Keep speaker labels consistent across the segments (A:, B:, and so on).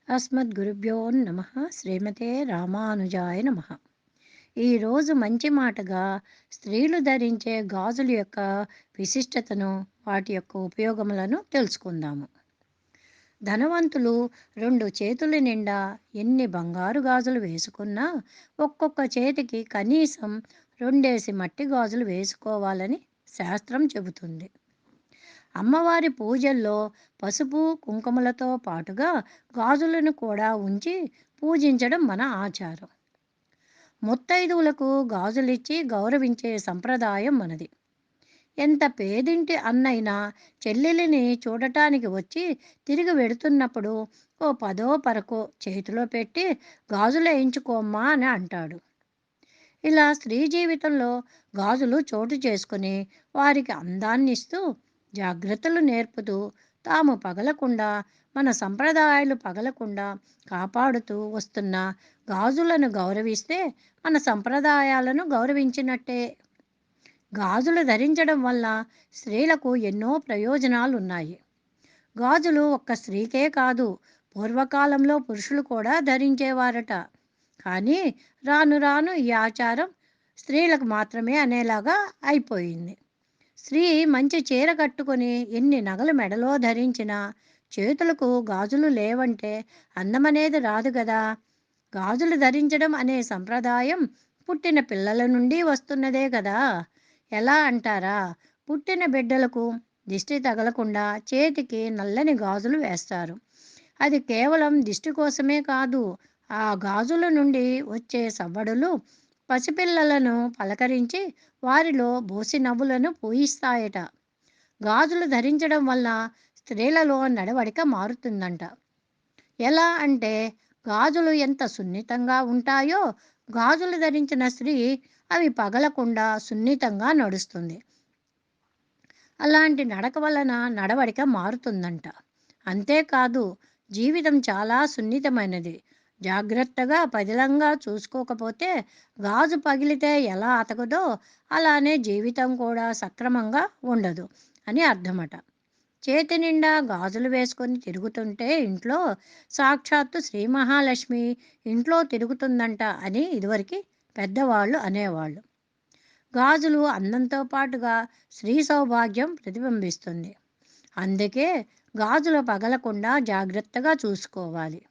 A: అస్మద్గురుభ్యో నమ. శ్రీమతే రామానుజాయ నమ. ఈరోజు మంచి మాటగా స్త్రీలు ధరించే గాజుల యొక్క విశిష్టతను, వాటి యొక్క ఉపయోగములను తెలుసుకుందాము. ధనవంతులు రెండు చేతుల నిండా ఎన్ని బంగారు గాజులు వేసుకున్నా ఒక్కొక్క చేతికి కనీసం రెండేసి మట్టి గాజులు వేసుకోవాలని శాస్త్రం చెబుతుంది. అమ్మవారి పూజల్లో పసుపు కుంకుమలతో పాటుగా గాజులను కూడా ఉంచి పూజించడం మన ఆచారం. ముత్తైదువులకు గాజులిచ్చి గౌరవించే సంప్రదాయం మనది. ఎంత పేదింటి అన్నైనా చెల్లెలిని చూడటానికి వచ్చి తిరిగి వెడుతున్నప్పుడు ఓ పదో పరకో చేతిలో పెట్టి గాజులు వేయించుకోమ్మా అని అంటాడు. ఇలా స్త్రీ జీవితంలో గాజులు చోటు చేసుకుని వారికి అందాన్నిస్తూ జాగ్రత్తలు నేర్పుతూ తాము పగలకుండా, మన సంప్రదాయాలు పగలకుండా కాపాడుతూ వస్తున్న గాజులను గౌరవిస్తే మన సంప్రదాయాలను గౌరవించినట్టే. గాజులు ధరించడం వల్ల స్త్రీలకు ఎన్నో ప్రయోజనాలు ఉన్నాయి. గాజులు ఒక్క స్త్రీకే కాదు, పూర్వకాలంలో పురుషులు కూడా ధరించేవారట. కానీ రాను రాను ఈ ఆచారం స్త్రీలకు మాత్రమే అనేలాగా అయిపోయింది. స్త్రీ మంచి చీర కట్టుకొని ఎన్ని నగలు మెడలో ధరించినా చేతులకు గాజులు లేవంటే అందమనేది రాదు కదా. గాజులు ధరించడం అనే సంప్రదాయం పుట్టిన పిల్లల నుండి వస్తున్నదే కదా. ఎలా అంటారా? పుట్టిన బిడ్డలకు దిష్టి తగలకుండా చేతికి నల్లని గాజులు వేస్తారు. అది కేవలం దిష్టి కోసమే కాదు, ఆ గాజుల నుండి వచ్చే సవ్వడులు పసిపిల్లలను పలకరించి వారిలో బోసి నవ్వులను పూయిస్తాయట. గాజులు ధరించడం వల్ల స్త్రీలలో నడవడిక మారుతుందంట. ఎలా అంటే, గాజులు ఎంత సున్నితంగా ఉంటాయో గాజులు ధరించిన స్త్రీ అవి పగలకుండా సున్నితంగా నడుస్తుంది. అలాంటి నడక వలన నడవడిక మారుతుందంట. అంతేకాదు, జీవితం చాలా సున్నితమైనది. జాగ్రత్తగా పదిలంగా చూసుకోకపోతే గాజు పగిలితే ఎలా అతకదో అలానే జీవితం కూడా సక్రమంగా ఉండదు అని అర్థమట. చేతి నిండా గాజులు వేసుకొని తిరుగుతుంటే ఇంట్లో సాక్షాత్తు శ్రీ మహాలక్ష్మి ఇంట్లో తిరుగుతుందంట అని ఇదివరకు పెద్దవాళ్ళు అనేవాళ్ళు. గాజులు అందంతో పాటుగా స్త్రీ సౌభాగ్యం ప్రతిబింబిస్తుంది. అందుకే గాజులు పగలకుండా జాగ్రత్తగా చూసుకోవాలి.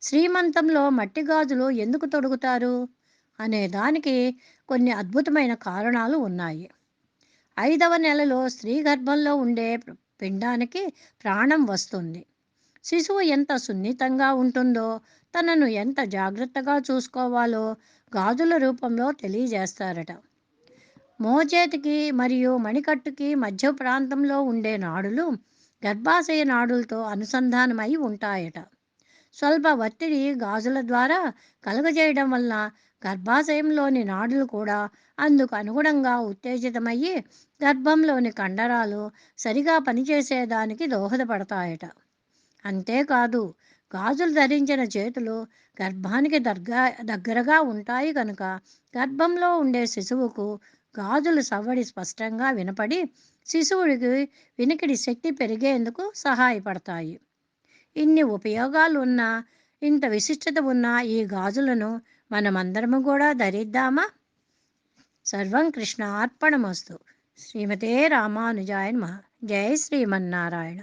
A: శ్రీమంతంలో మట్టి గాజులు ఎందుకు తొడుగుతారు అనే దానికి కొన్ని అద్భుతమైన కారణాలు ఉన్నాయి. 5వ నెలలో స్త్రీ గర్భంలో ఉండే పిండానికి ప్రాణం వస్తుంది. శిశువు ఎంత సున్నితంగా ఉంటుందో, తనను ఎంత జాగ్రత్తగా చూసుకోవాలో గాజుల రూపంలో తెలియజేస్తారట. మోచేతికి మరియు మణికట్టుకి మధ్య ప్రాంతంలో ఉండే నాడులు గర్భాశయ నాడులతో అనుసంధానమై ఉంటాయట. స్వల్ప ఒత్తిడి గాజుల ద్వారా కలుగజేయడం వలన గర్భాశయంలోని నాడులు కూడా అందుకు అనుగుణంగా ఉత్తేజితమయ్యి గర్భంలోని కండరాలు సరిగా పనిచేసేదానికి దోహదపడతాయట. అంతేకాదు, గాజులు ధరించిన చేతులు గర్భానికి దగ్గరగా ఉంటాయి కనుక గర్భంలో ఉండే శిశువుకు గాజులు సవ్వడి స్పష్టంగా వినపడి శిశువుడికి వినికిడి శక్తి పెరిగేందుకు సహాయపడతాయి. ఇన్ని ఉపయోగాలు ఉన్న, ఇంత విశిష్టత ఉన్న ఈ గాజులను మనమందరము కూడా ధరిద్దామా? సర్వం కృష్ణ అర్పణమస్తు. శ్రీమతే రామానుజాయ నమః. జై శ్రీమన్నారాయణ.